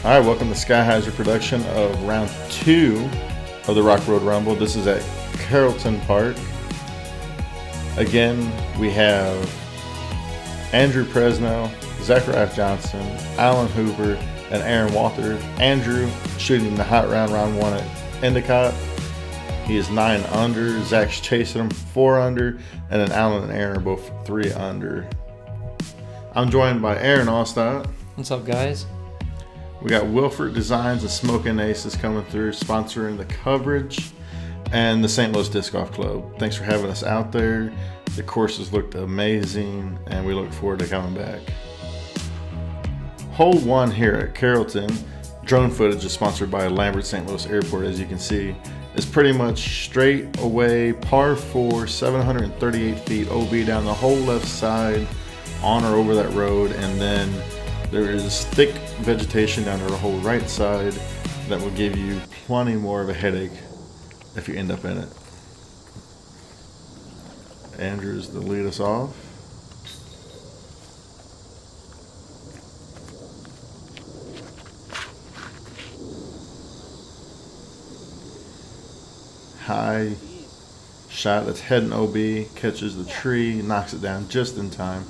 All right, welcome to Sky Heiser production of round 2 of the Rock Road Rumble. This is at Carrollton Park. Again, we have Andrew Presnell, Zackeriath Johnson, Alan Hoover, and Aaron Walther. Andrew shooting the hot round 1 at Endicott. He is 9 under. Zach's chasing him 4 under, and then Alan and Aaron are both 3 under. I'm joined by Aaron Altstadt. What's up, guys? We got Wilford Designs and Smoking Aces coming through, sponsoring the coverage, and the St. Louis Disc Golf Club. Thanks for having us out there. The courses looked amazing, and we look forward to coming back. Hole 1 here at Carrollton, drone footage is sponsored by Lambert St. Louis Airport. As you can see, it's pretty much straight away, par 4, 738 feet, OB down the whole left side, on or over that road, and then there is thick vegetation down the whole right side that will give you plenty more of a headache if you end up in it. Andrew's to lead us off. High shot that's heading OB, catches the tree, knocks it down just in time.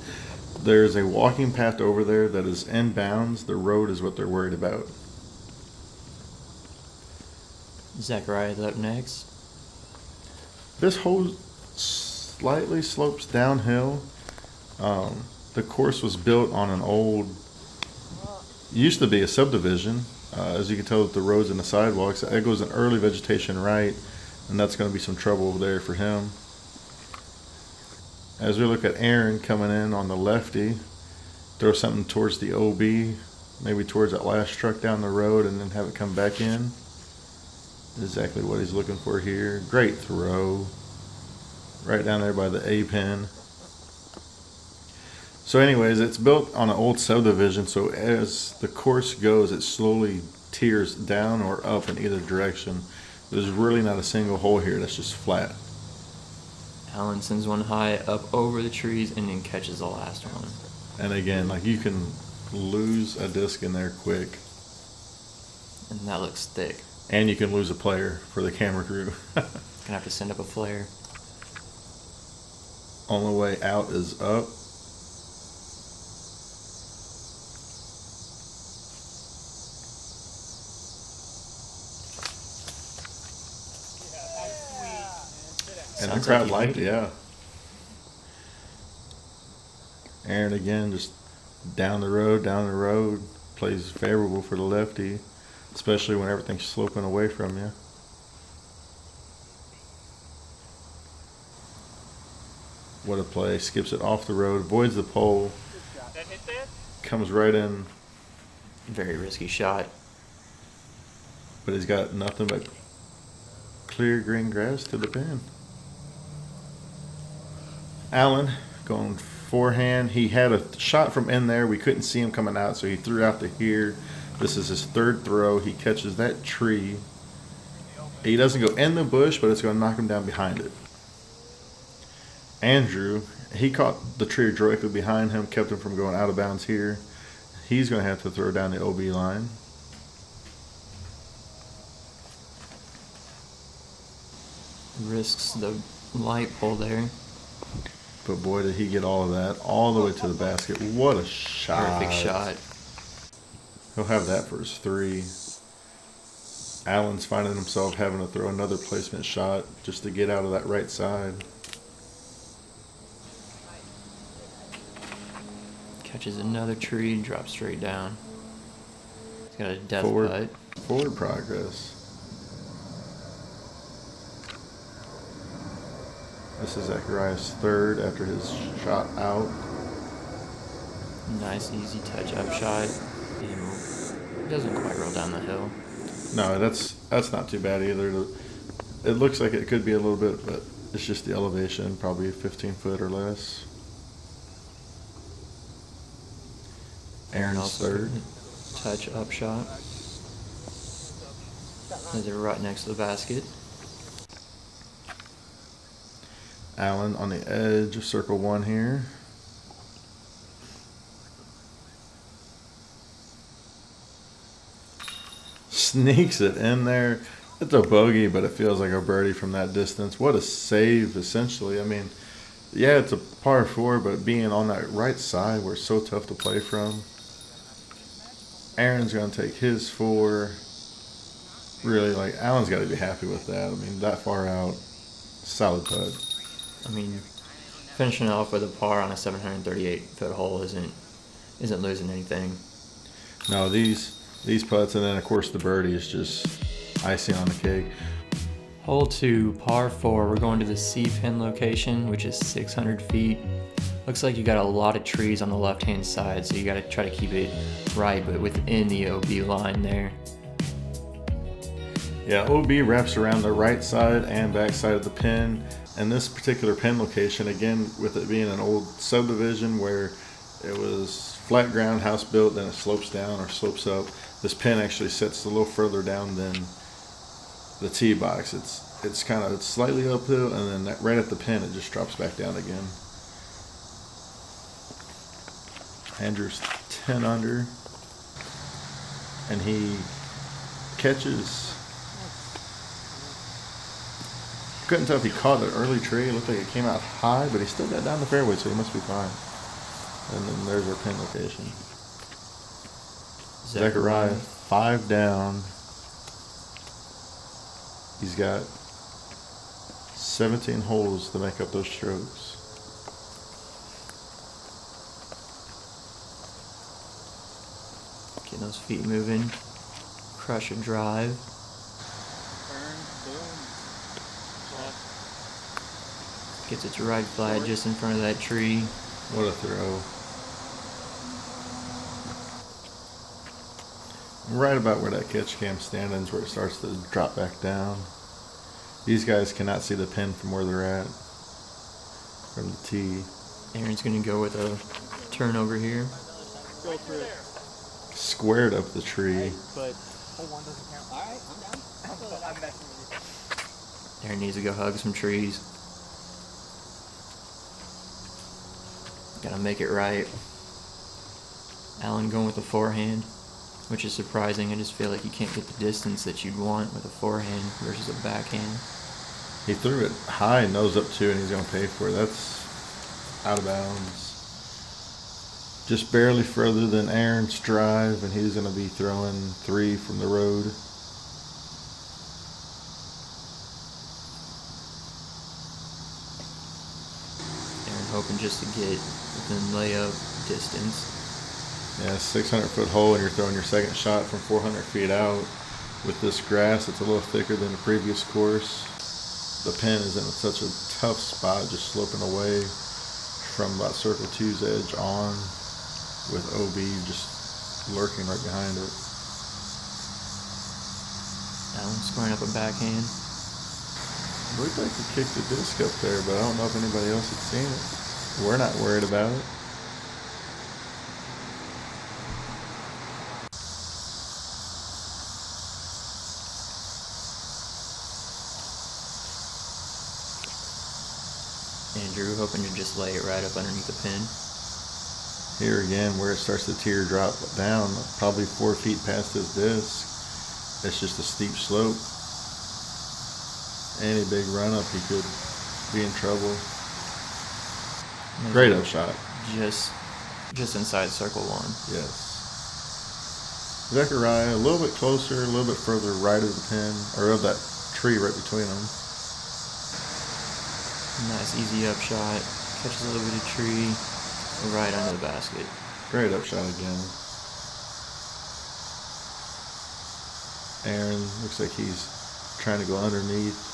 There's a walking path over there that is in bounds. The road is what they're worried about. Zackeriath up next. This hole slightly slopes downhill. The course was built on an old, used to be a subdivision. As you can tell with the roads and the sidewalks, it goes in early vegetation right, and that's going to be some trouble over there for him. As we look at Aaron coming in on the lefty, throw something towards the OB, maybe towards that last truck down the road, and then have it come back in. Exactly what he's looking for here. Great throw. Right down there by the A pin. So anyways, it's built on an old subdivision, so as the course goes, it slowly tears down or up in either direction. There's really not a single hole here that's just flat. Alan sends one high up over the trees and then catches the last one. And again, like, you can lose a disc in there quick. And that looks thick. And you can lose a player for the camera crew. Gonna have to send up a flare. Only way out is up. And the crowd liked it, yeah. Aaron again, just down the road, plays favorable for the lefty, especially when everything's sloping away from you. What a play, skips it off the road, avoids the pole, comes right in. Very risky shot. But he's got nothing but clear green grass to the pin. Alan going forehand. He had a shot from in there. We couldn't see him coming out, so he threw out to here. This is his 3rd throw. He catches that tree. He doesn't go in the bush, but it's going to knock him down behind it. Andrew, he caught the tree directly behind him, kept him from going out of bounds here. He's going to have to throw down the OB line. Risks the light pole there. But boy, did he get all of that, all the way to the basket. What a shot. Perfect shot. He'll have that for his 3. Allen's finding himself having to throw another placement shot just to get out of that right side. Catches another tree and drops straight down. He's got a death putt. Forward progress. This is Zackeriath's 3rd after his shot out. Nice, easy touch-up shot. And doesn't quite roll down the hill. No, that's not too bad either. It looks like it could be a little bit, but it's just the elevation, probably 15 foot or less. Aaron's 3rd. Touch-up shot. They're right next to the basket. Alan on the edge of circle 1 here. sneaks it in there. It's a bogey, but it feels like a birdie from that distance. What a save, essentially. I mean, yeah, it's a par 4, but being on that right side where it's so tough to play from. Aaron's going to take his 4. Really, like, Alan's got to be happy with that. I mean, that far out, solid putt. I mean, finishing off with a par on a 738-foot hole isn't losing anything. No, these putts, and then of course the birdie is just icing on the cake. Hole 2, par 4. We're going to the C-pin location, which is 600 feet. Looks like you got a lot of trees on the left-hand side, so you got to try to keep it right, but within the OB line there. Yeah, OB wraps around the right side and back side of the pin. And this particular pin location, again, with it being an old subdivision where it was flat ground, house built, then it slopes down or slopes up. This pin actually sits a little further down than the tee box. It's kind of slightly uphill, and then right at the pin, it just drops back down again. Andrew's 10 under, and he catches. Couldn't tell if he caught an early tree. It looked like it came out high, but he still got down the fairway, so he must be fine. And then there's our pin location. Zackeriath, 5 down. He's got 17 holes to make up those strokes. Getting those feet moving. Crush and drive. Gets it to right flat just in front of that tree. What a throw. Right about where that catch cam stand is, where it starts to drop back down. These guys cannot see the pin from where they're at, from the tee. Aaron's going to go with a turnover here. Go for it. Squared up the tree. But hole 1 doesn't count. All right, I'm down. I'm messing with you. Aaron needs to go hug some trees. Gotta make it right. Alan going with a forehand, which is surprising. I just feel like you can't get the distance that you'd want with a forehand versus a backhand. He threw it high, nose up too, and he's going to pay for it. That's out of bounds. Just barely further than Aaron's drive, and he's going to be throwing 3 from the road. Aaron hoping just to get within layup distance. Yeah, 600-foot hole, and you're throwing your second shot from 400 feet out. With this grass, it's a little thicker than the previous course. The pin is in such a tough spot, just sloping away from about circle 2's edge on, with OB just lurking right behind it. Alan squaring up a backhand. Looked like he kicked the disc up there, but I don't know if anybody else had seen it. We're not worried about it. Andrew hoping to just lay it right up underneath the pin. Here again, where it starts to tear drop down, probably 4 feet past his disc. It's just a steep slope. Any big run up, he could be in trouble. Great up shot. Just inside circle 1. Yes. Zackeriath a little bit closer, a little bit further right of the pin, or of that tree right between them. Nice easy up shot. Catches a little bit of tree right under the basket. Great up shot again. Aaron looks like he's trying to go underneath.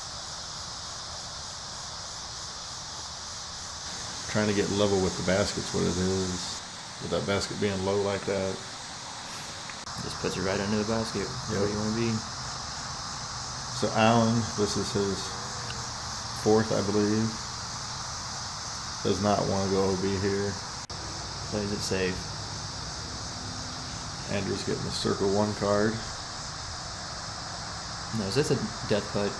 Trying to get level with the basket's what it is. With that basket being low like that. Just puts it right under the basket. Where you want to be. So Alan, this is his 4th, I believe. Does not want to go OB here. Plays it safe. Andrew's getting the circle 1 card. No, is this a death putt?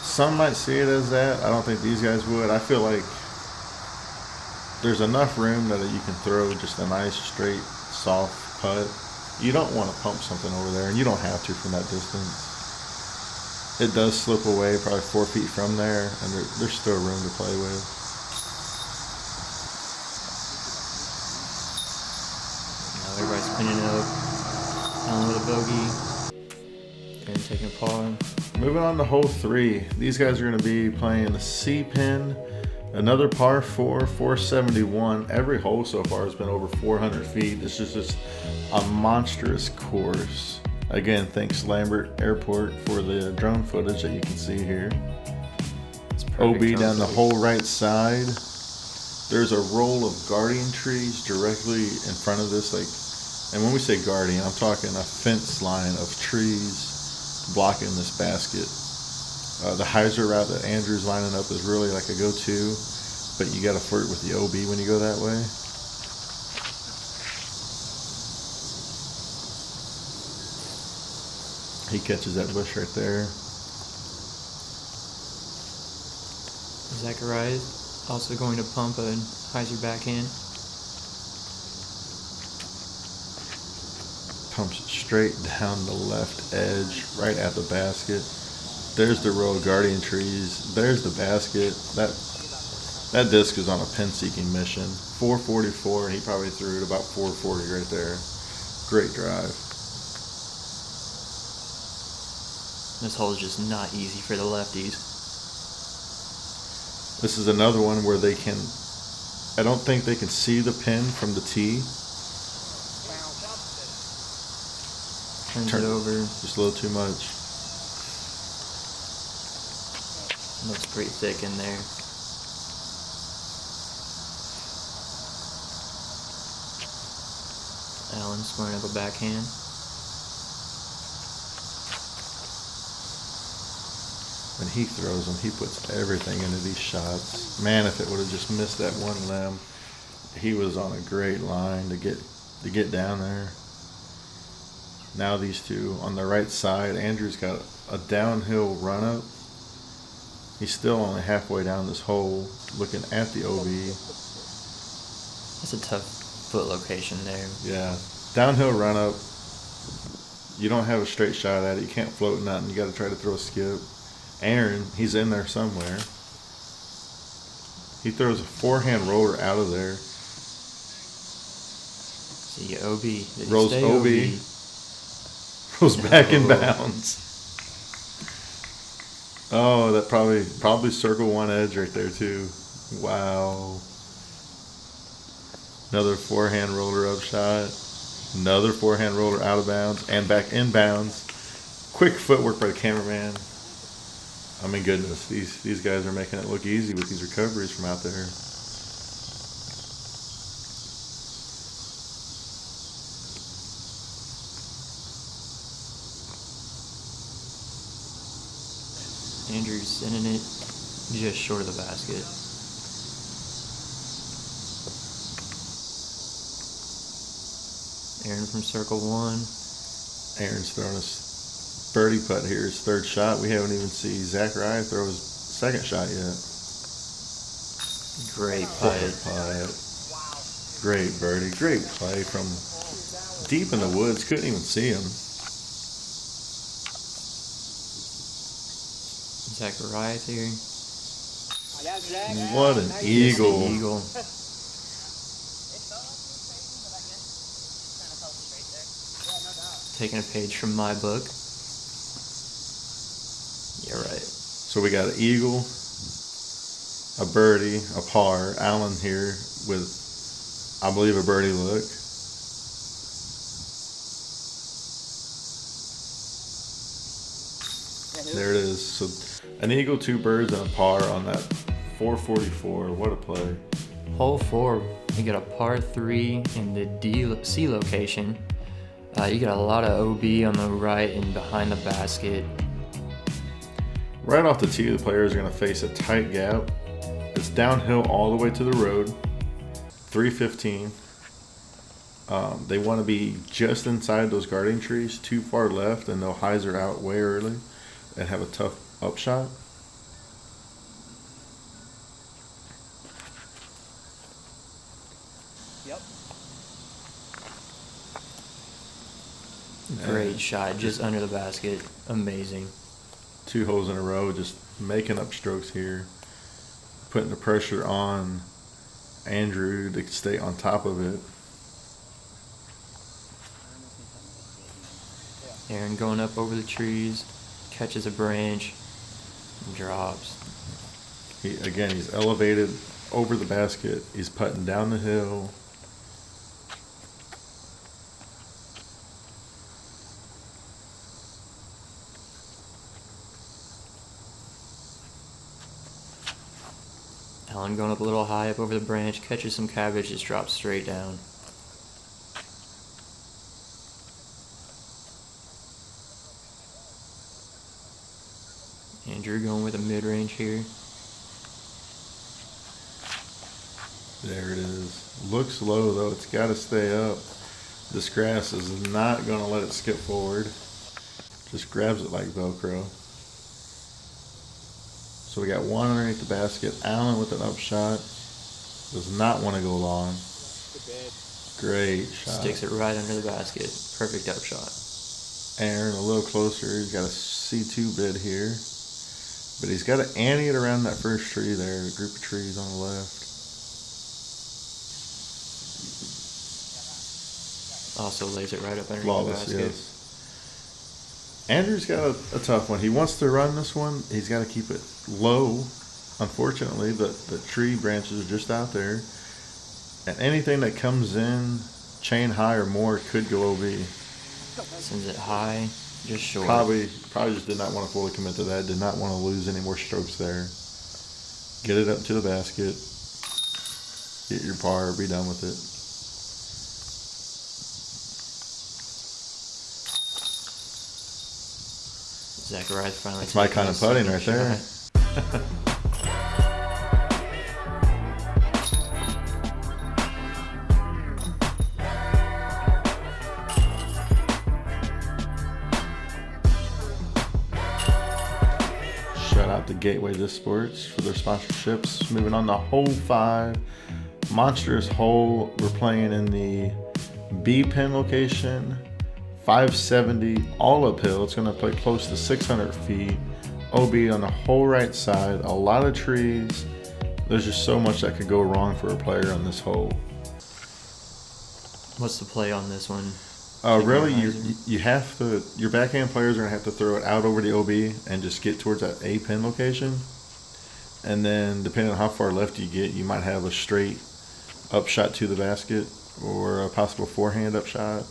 Some might see it as that. I don't think these guys would. I feel like there's enough room that you can throw just a nice, straight, soft putt. You don't want to pump something over there, and you don't have to from that distance. It does slip away probably 4 feet from there, and there's still room to play with. Now everybody's cleaning it up. Down with a bogey. And taking a par. Moving on to hole 3. These guys are going to be playing the C pin. Another par 4, 471. Every hole so far has been over 400 feet. This is just a monstrous course. Again, thanks Lambert Airport for the drone footage that you can see here. OB down the whole right side. There's a row of guardian trees directly in front of this. And when we say guardian, I'm talking a fence line of trees blocking this basket. The hyzer route that Andrew's lining up is really like a go-to, but you got to flirt with the OB when you go that way. He catches that bush right there. Zackeriath also going to pump a hyzer backhand. Pumps it straight down the left edge, right at the basket. There's the row of guardian trees. There's the basket. That disc is on a pin-seeking mission. 444, and he probably threw it about 440 right there. Great drive. This hole is just not easy for the lefties. This is another one where they can, I don't think they can see the pin from the tee. Turns it over. Just a little too much. Looks pretty thick in there. Allen squaring up a backhand. When he throws them, he puts everything into these shots. Man, if it would have just missed that one limb, he was on a great line to get down there. Now these two on the right side. Andrew's got a downhill run up. He's still only halfway down this hole, looking at the OB. That's a tough foot location there. Yeah, downhill run up. You don't have a straight shot at it. You can't float nothing. You got to try to throw a skip. Aaron, he's in there somewhere. He throws a forehand roller out of there. See, OB. Did he Rolls stay OB. Goes back in bounds. Oh, that probably circle one edge right there too. Wow. Another forehand roller up shot. Another forehand roller out of bounds and back in bounds. Quick footwork by the cameraman. I mean, goodness, these guys are making it look easy with these recoveries from out there. Andrew's sending it just short of the basket. Aaron from circle one. Aaron's throwing his birdie putt here, his third shot. We haven't even seen Zackeriath throw his second shot yet. Great putt. Great birdie. Great play from deep in the woods. Couldn't even see him. Zackeriath here. What an eagle. Eagle. Taking a page from my book. Yeah, right. So we got an eagle, a birdie, a par. Allen here with, I believe, a birdie look. There it is. So an eagle, two birds, and a par on that 444. What a play. Hole 4, you got a par 3 in the C location. You got a lot of OB on the right and behind the basket. Right off the tee, the players are going to face a tight gap. It's downhill all the way to the road. 315. They want to be just inside those guardian trees, too far left, and they'll hyzer out way early and have a tough upshot. Yep. Great shot, just under the basket. Amazing. 2 holes in a row, just making up strokes here, putting the pressure on Andrew to stay on top of it. Aaron going up over the trees, catches a branch, and drops. He's elevated over the basket. He's putting down the hill. Alan going up a little high up over the branch, catches some cabbage, just drops straight down. Andrew going with a mid-range here. There it is. Looks low though. It's got to stay up. This grass is not going to let it skip forward. Just grabs it like Velcro. So we got one underneath the basket. Allen with an upshot. Does not want to go long. Great shot. Sticks it right under the basket. Perfect upshot. Aaron a little closer. He's got a C2 bid here. But he's got to ante it around that first tree there. The group of trees on the left. Also lays it right up underneath Flawless, the basket. yes. Andrew's got a tough one. He wants to run this one. He's got to keep it low. Unfortunately, the tree branches are just out there. And anything that comes in chain high or more could go OB. Sends it high, just short. Probably just did not want to fully commit to that. Did not want to lose any more strokes there. Get it up to the basket. Get your par. Be done with it. Zackeriath finally. That's my kind of putting right there. Shout out to Gateway Disc Sports for their sponsorships. Moving on to hole 5. Monstrous hole. We're playing in the B pin location. 570, all uphill. It's going to play close to 600 feet. OB on the whole right side. A lot of trees. There's just so much that could go wrong for a player on this hole. What's the play on this one? Really, you have to. Your backhand players are going to have to throw it out over the OB and just get towards that A pin location. And then, depending on how far left you get, you might have a straight upshot to the basket or a possible forehand upshot.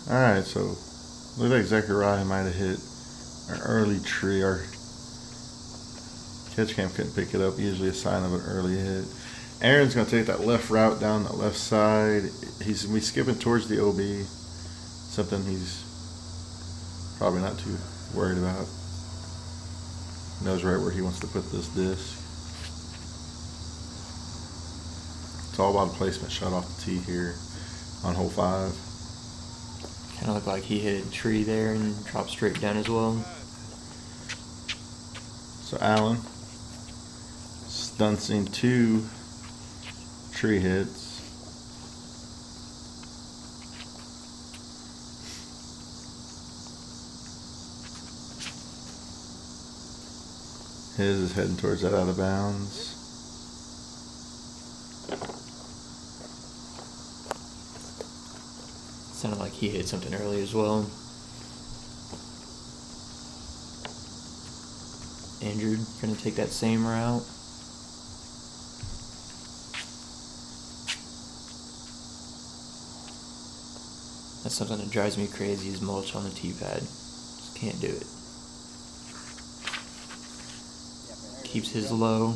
Alright, so looks like Zackeriath might have hit an early tree. Our catch cam couldn't pick it up, usually a sign of an early hit. Aaron's going to take that left route down the left side. He's going to be skipping towards the OB, something he's probably not too worried about. Knows right where he wants to put this disc. It's all about placement shot off the tee here on hole 5. Kind of looked like he hit a tree there and dropped straight down as well. So Allen stuncing 2 tree hits. His is heading towards that out of bounds. Sounded like he hit something early as well. Andrew gonna take that same route. That's something that drives me crazy is mulch on the tee pad. Just can't do it. Keeps his low,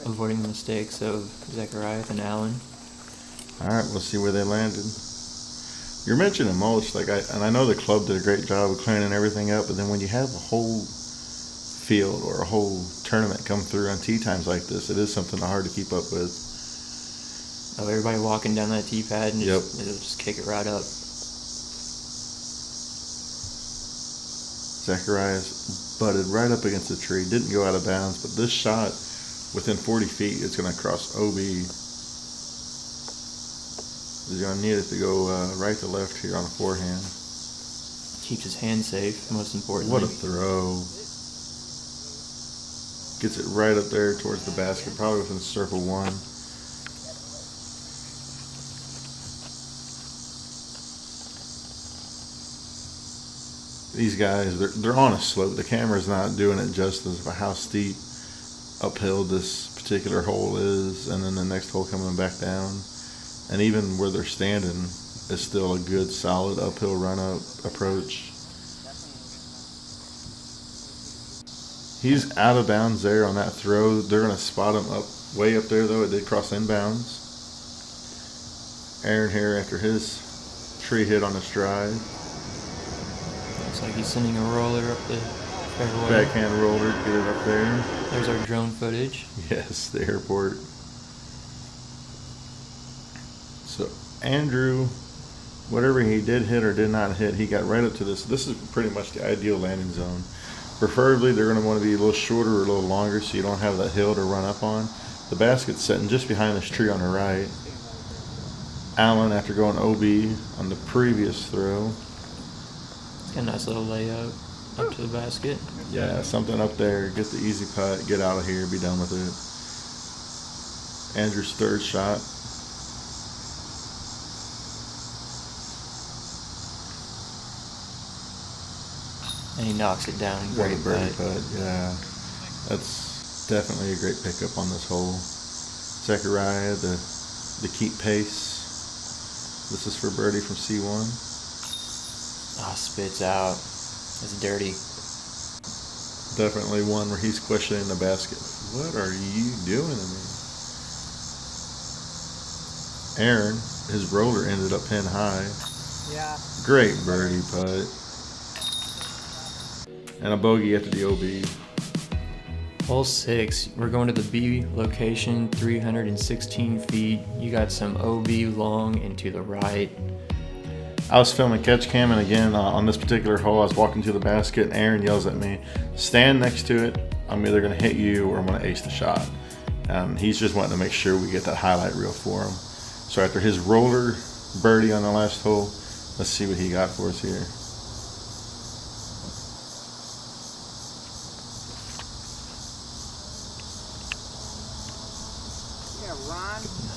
avoiding the mistakes of Zackeriath and Allen. Alright, we'll see where they landed. You're mentioning mulch, and I know the club did a great job of cleaning everything up, but then when you have a whole field or a whole tournament come through on tee times like this, it is something hard to keep up with. Oh, everybody walking down that tee pad and Yep. it'll just kick it right up. Zackeriath butted right up against the tree, didn't go out of bounds, but this shot within 40 feet, it's going to cross OB. He's going to need it to go right to left here on the forehand. Keeps his hand safe, most importantly. What a throw. Gets it right up there towards the basket, probably within circle one. These guys, they're on a slope. The camera's not doing it justice of how steep uphill this particular hole is, and then the next hole coming back down. And even where they're standing is still a good solid uphill run-up approach. He's out of bounds there on that throw. They're going to spot him up way up there, though. It did cross inbounds. Aaron here after his tree hit on his drive. Looks like he's sending a roller up the fairway. Backhand roller to get it up there. There's our drone footage. Yes, the airport. So Andrew, whatever he did hit or did not hit, he got right up to this. This is pretty much the ideal landing zone. Preferably, they're going to want to be a little shorter or a little longer so you don't have that hill to run up on. The basket's sitting just behind this tree on the right. Allen, after going OB on the previous throw. Got a nice little layup up to the basket. Yeah, something up there. Get the easy putt. Get out of here. Be done with it. Andrew's third shot. And he knocks it down. What a Great birdie putt. putt. Yeah, that's definitely a great pickup on this hole. Zackeriath, the keep pace. This is for birdie from C1. Ah, spits out. That's dirty. Definitely one where he's questioning the basket. What are you doing to me? Aaron, his roller ended up pin high. Yeah. Great birdie putt. And a bogey after the OB. Hole 6, we're going to the B location, 316 feet. You got some OB long and to the right. I was filming catch cam, and again on this particular hole, I was walking to the basket, and Aaron yells at me, "Stand next to it. I'm either going to hit you or I'm going to ace the shot." He's just wanting to make sure we get that highlight reel for him. So after his roller birdie on the last hole, let's see what he got for us here.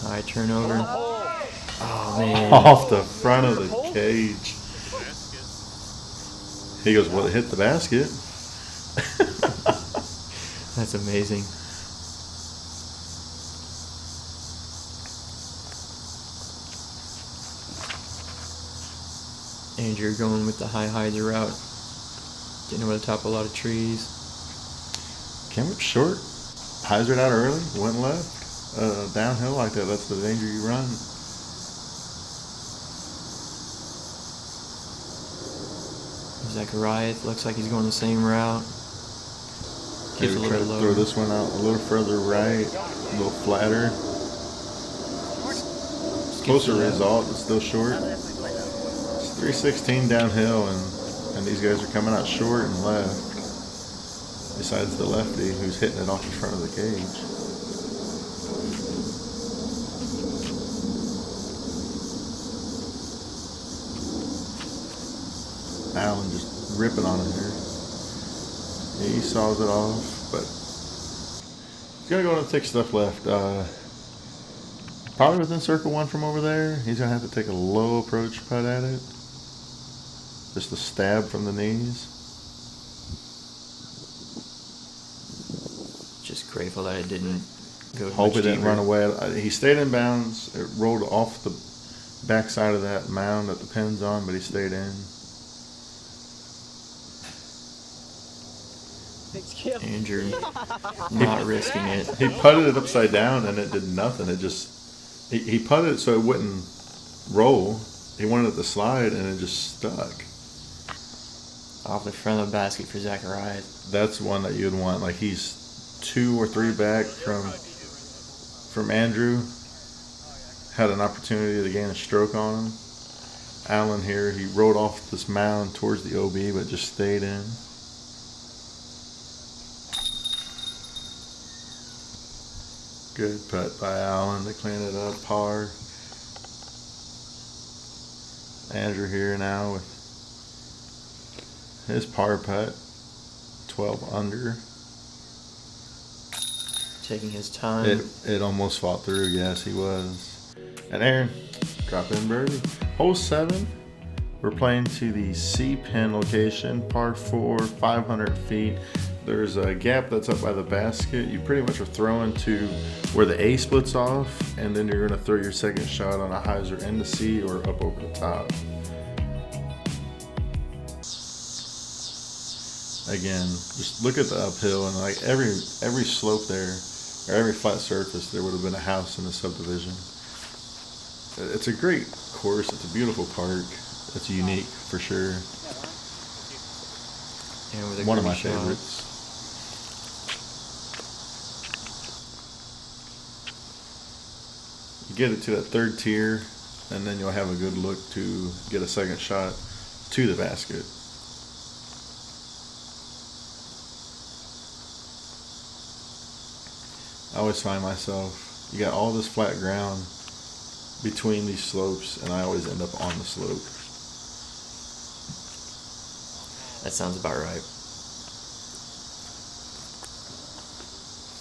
High turnover. Oh, man. Off the front of the cage. He goes, well, it hit the basket. That's amazing. Andrew going with the high hyzer route. Getting over the top of a lot of trees. Came up short. Hyzered out early. Went left. Downhill like that, that's the danger you run. Zackeriath looks like he's going the same route. Maybe Keeps a little try to bit throw lower. this one out a little further right, a little flatter. Closer result, but still short. It's 316 downhill, and these guys are coming out short and left. Besides the lefty who's hitting it off the front of the cage. Allen just ripping on him here. Yeah, he saws it off, but he's gonna go and take stuff left. Probably within circle one from over there. He's gonna have to take a low approach putt at it. Just a stab from the knees. Just grateful that it didn't go Hope much it didn't deeper. run away. He stayed in bounds. It rolled off the backside of that mound that the pin's on, but he stayed in. Andrew not risking it. He putted it upside down and it did nothing. It just he putted it so it wouldn't roll. He wanted it to slide and it just stuck. Off the front of the basket for Zackeriath. That's one that you'd want. Like he's 2 or 3 back from Andrew. Had an opportunity to gain a stroke on him. Allen here, he rode off this mound towards the OB but just stayed in. Good putt by Allen to clean it up. Par. Andrew here now with his par putt. 12 under. Taking his time. It almost fought through. Yes, he was. And Aaron, drop in birdie. Hole 7. We're playing to the C pin location. Par 4, 500 feet. There's a gap that's up by the basket. You pretty much are throwing to where the A splits off, and then you're going to throw your second shot on a hyzer in the C or up over the top. Again, just look at the uphill, and like every slope there, or every flat surface, there would have been a house in the subdivision. It's a great course. It's a beautiful park. It's unique for sure. And with a One of my shot. favorites. You get it to that third tier, and then you'll have a good look to get a second shot to the basket. I always find myself, you got all this flat ground between these slopes, and I always end up on the slope. That sounds about right.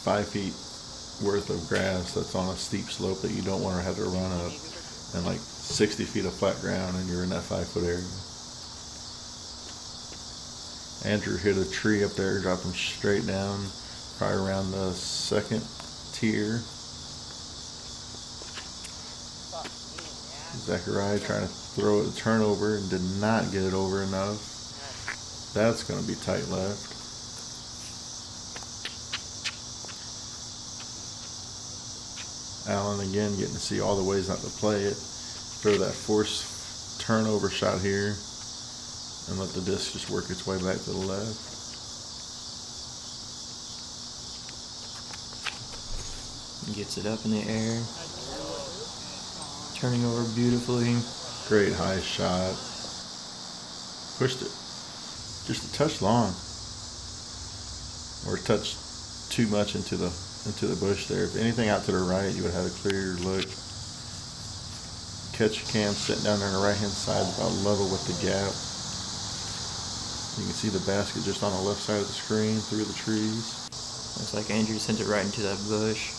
5 feet worth of grass that's on a steep slope that you don't want to have to run up, and like 60 feet of flat ground, and you're in that 5 foot area. Andrew hit a tree up there, dropped him straight down, probably around the second tier. Zackeriath trying to throw it a turnover and did not get it over enough. That's going to be tight left. Allen again getting to see all the ways not to play it. Throw that forced turnover shot here and let the disc just work its way back to the left. Gets it up in the air. Turning over beautifully. Great high shot. Pushed it just a touch long, or touched too much into the bush there. If anything out to the right, you would have a clearer look. Catch cam sitting down there on the right hand side, about level with the gap. You can see the basket just on the left side of the screen through the trees. Looks like Andrew sent it right into that bush.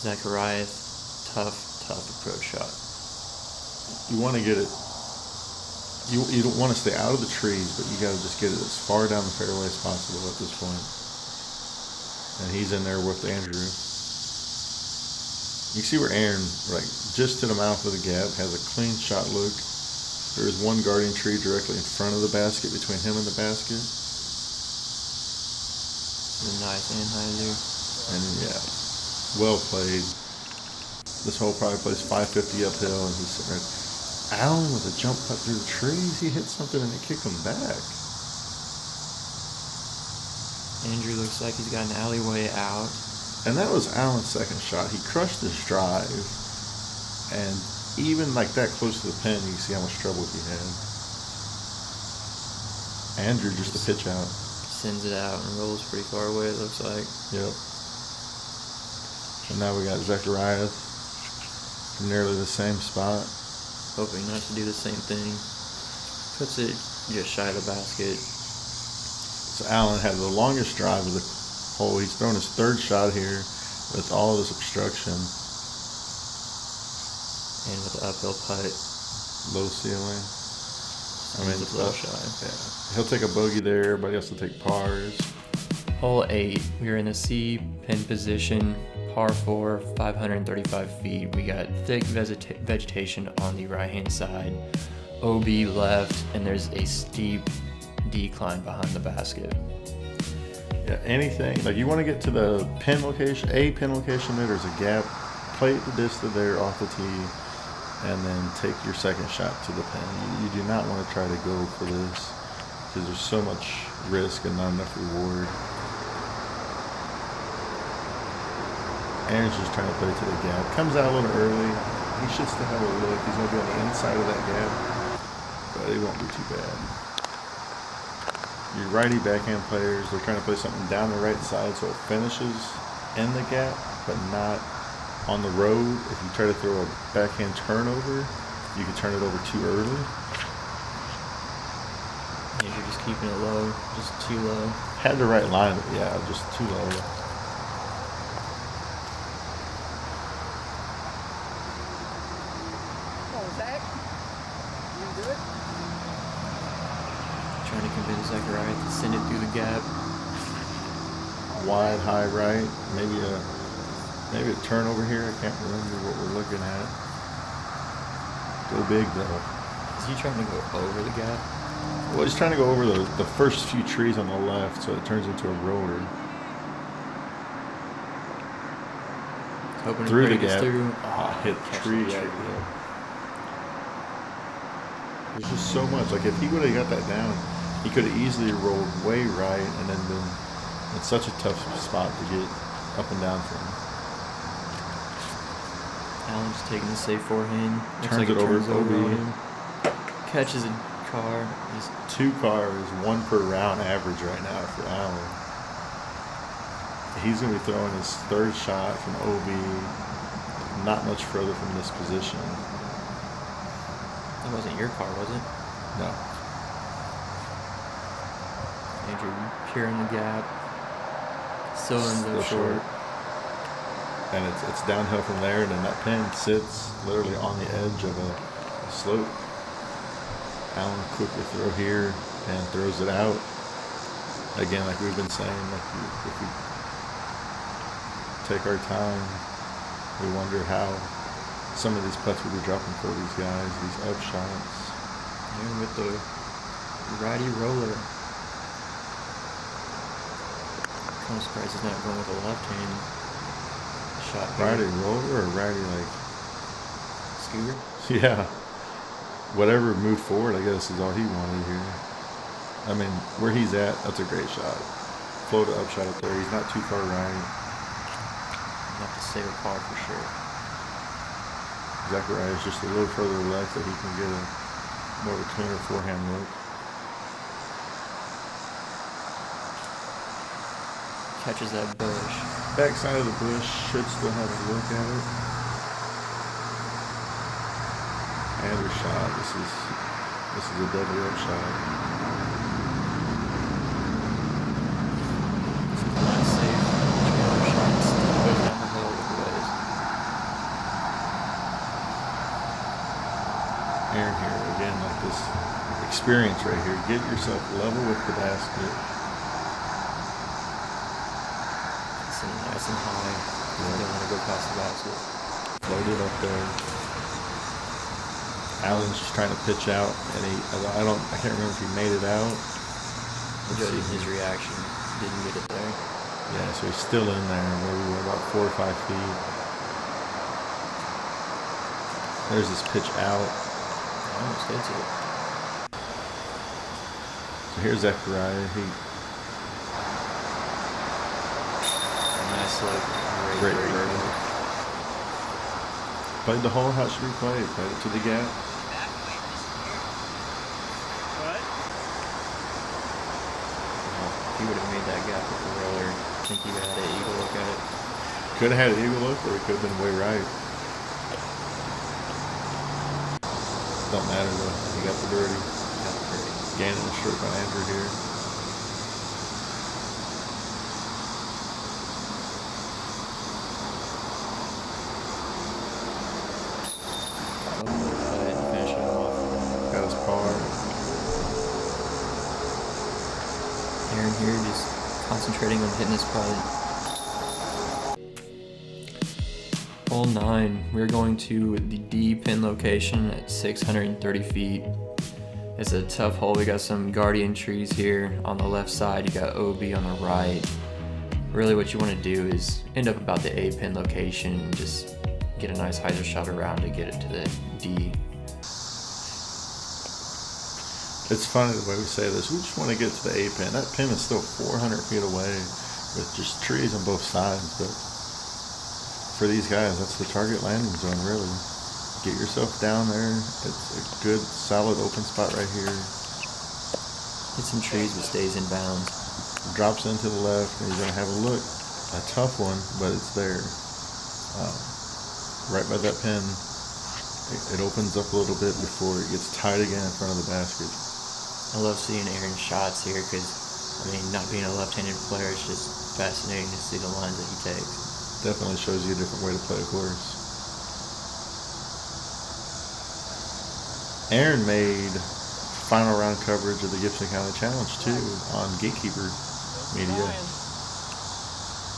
Zackeriath, tough approach shot. You want to get it. You don't want to stay out of the trees, but you got to just get it as far down the fairway as possible at this point. And he's in there with Andrew. You see where Aaron, like just to the mouth of the gap, has a clean shot look. There is one guarding tree directly in front of the basket, between him and the basket. A nice anhyzer. And yeah, well played. This hole probably plays 550 uphill, and he's sitting there. Allen with a jump putt through the trees. He hit something and it kicked him back. Andrew looks like he's got an alleyway out. And that was Allen's second shot. He crushed his drive, and even like that close to the pin, you can see how much trouble he had. Andrew just to pitch out. Sends it out and rolls pretty far away, it looks like. Yep. And now we got Zackeriath from nearly the same spot. Hoping not to do the same thing. Puts it just shy of the basket. So Allen had the longest drive of the hole. He's thrown his third shot here with all of this obstruction. And with the uphill putt. Low ceiling. I mean, It's a little shy. Yeah. He'll take a bogey there. Everybody else will take pars. Hole 8. We are in the C pin position. Par 4, 535 feet. We got thick vegetation on the right-hand side. OB left, and there's a steep decline behind the basket. Yeah, anything. Like you want to get to the pin location, there's a gap. Plate the disc to there off the tee, and then take your second shot to the pin. You do not want to try to go for this because there's so much risk and not enough reward. Aaron's just trying to play to the gap. Comes out a little early. He should still have a look. He's going to be on the inside of that gap, but it won't be too bad. Your righty backhand players, they're trying to play something down the right side so it finishes in the gap. but not on the road. If you try to throw a backhand turnover, you can turn it over too early. Yeah, you're just keeping it low, just too low. Had the right line, but yeah, just too low. Come on, Zach. You gonna do it? Trying to convince Zackeriath to send it through the gap. Wide, high right, maybe a turnover here. I can't remember what we're looking at. Go big though. Is he trying to go over the gap? Well, he's trying to go over the first few trees on the left, so it turns into a roller. Hoping Through to the break us gap. through. Ah, hit the Catch tree. the Yeah, tree. yeah. There's just so much. Like if he would have got that down, he could have easily rolled way right and then been. It's such a tough spot to get up and down from. Allen's taking the safe forehand. Looks Turns like it over turns to OB. on him. Catches a car. He's 2 cars, 1 per round average right now for Allen. He's going to be throwing his 3rd shot from OB, not much further from this position. That wasn't your car, was it? No. Andrew pure in the gap. Still ends Still up short. And it's downhill from there, and then that pin sits literally on the edge of a slope. Allen quickly throw here and throws it out. Again, like we've been saying, like if we take our time, we wonder how some of these putts will be dropping for these guys, these up shots. And with the righty roller. Kind of surprised he's not going with a left hand shot. here. Righty roller or righty like, Scooter? yeah. Whatever moved forward, I guess, is all he wanted here. I mean, where he's at, that's a great shot. Float up shot up there. He's not too far right. Have to save a par for sure. Zackeriath is just a little further left that he can get a more of a cleaner forehand look. Catches that bush. Backside of the bush, should still have a look at it. And a shot. This is a deadly up shot. Not safe. Trailer shot still goes down the hole with the waves. Aaron here again, like this experience right here. Get yourself level with the basket. It's nice and high. You don't want to go past the basket. Float it up there. Allen's just trying to pitch out, and I can't remember if he made it out. Judging his reaction, didn't get it there. Yeah, so he's still in there, maybe we're about 4 or 5 feet. There's this pitch out. Almost gets it. So here's Zackeriath. Nice look. Great birdie. Played the hole how it should be played. Played it to the gap. What? If he would have made that gap with the roller, I think he would have had an eagle look at it. Could have had an eagle look, or it could have been way right. Don't matter though. He got the birdie. Got the birdie. Gaining the stroke on Andrew here. Finishing off. Got his par. Aaron here just concentrating on hitting his putt. Hole 9, we're going to the D pin location at 630 feet. It's a tough hole. We got some guardian trees here on the left side. You got OB on the right. Really what you want to do is end up about the A pin location and just get a nice hyzer shot around to get it to the D. It's funny the way we say this. We just want to get to the A pin. That pin is still 400 feet away with just trees on both sides. But for these guys, that's the target landing zone, really. Get yourself down there. It's a good, solid open spot right here. Hit some trees but stays in bounds. Drops into the left, and he's going to have a look. A tough one, but it's there. Right by that pin, it opens up a little bit before it gets tight again in front of the basket. I love seeing Aaron's shots here because, I mean, not being a left-handed player, it's just fascinating to see the lines that he takes. Definitely shows you a different way to play a course. Aaron made final round coverage of the Gibson County Challenge too on Gatekeeper Media.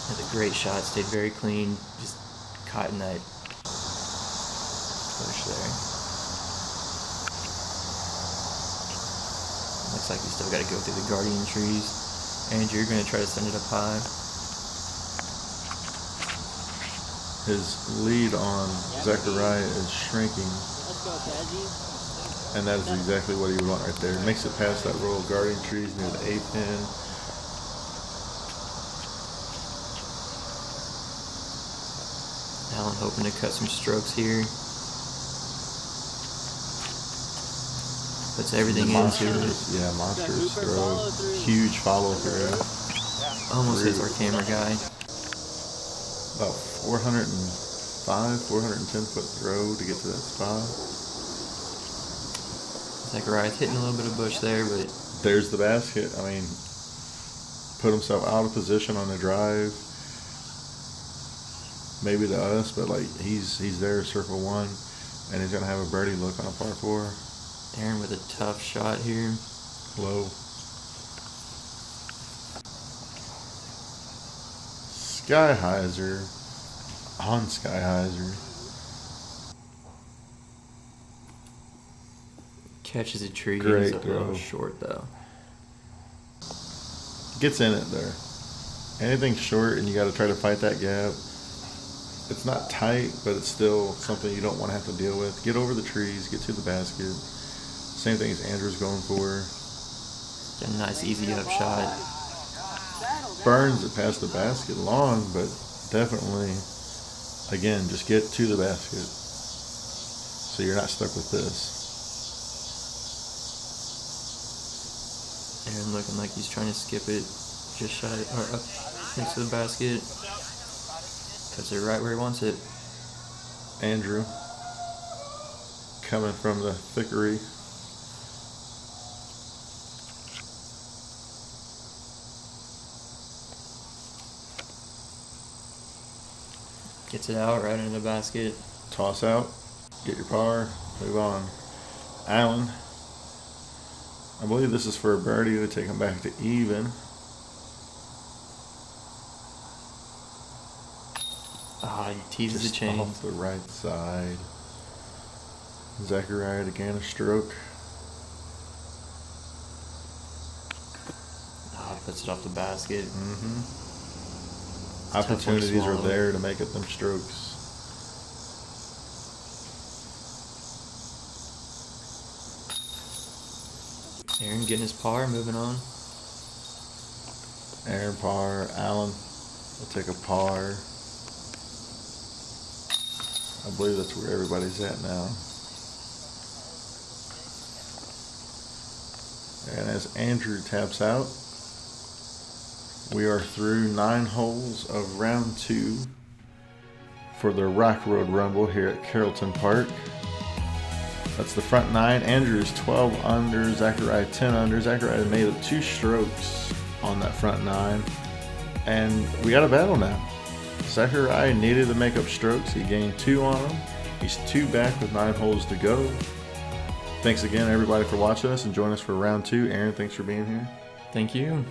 Had a great shot, stayed very clean, just caught in that push there. Looks like we still got to go through the guardian trees. Andrew, you're going to try to send it up high. His lead on Zackeriath is shrinking, Let's go, Tazzy. and that is exactly what he would want right there. Makes it past that row of guardian trees near the A pin. Alan hoping to cut some strokes here. Puts everything into it. Yeah, monstrous throw. Huge follow through. Almost hits our camera guy. About 405, 410 foot throw to get to that spot. Zackeriath hitting a little bit of bush there, but There's the basket. I mean, put himself out of position on the drive. Maybe to us, but like he's there, circle one, and he's gonna have a birdie look on a par 4. Aaron with a tough shot here. Low. Skyheiser on Skyheiser. Catches a tree. Great Ends up a little throw. short though. Gets in it there. Anything short and you got to try to fight that gap. It's not tight, but it's still something you don't want to have to deal with. Get over the trees, get to the basket. Same thing as Andrew's going for. Got a nice easy up shot. Burns it past the basket long, but definitely, again, just get to the basket so you're not stuck with this. Aaron looking like he's trying to skip it just shy or up next to the basket. Puts it right where he wants it. Andrew coming from the thickery. Gets it out right into the basket. Toss out, get your par, move on. Allen, I believe this is for a birdie to take him back to even. Ah, he teases the Just chain. off the right side. Zackeriath again, a stroke. Ah, puts it off the basket. Mm-hmm. Tough one to Opportunities are swallow. there to make up them strokes. Aaron getting his par, moving on. Aaron par, Allen will take a par. I believe that's where everybody's at now. And as Andrew taps out, we are through 9 holes of round 2 for the Rock Road Rumble here at Carrollton Park. That's the front 9. Andrew's 12 under, Zackeriath 10 under. Zackeriath made up 2 strokes on that front 9. And we got a battle now. Zackeriath needed to make up strokes. He gained 2 on them. He's 2 back with 9 holes to go. Thanks again, everybody, for watching us and joining us for round 2. Aaron, thanks for being here. Thank you.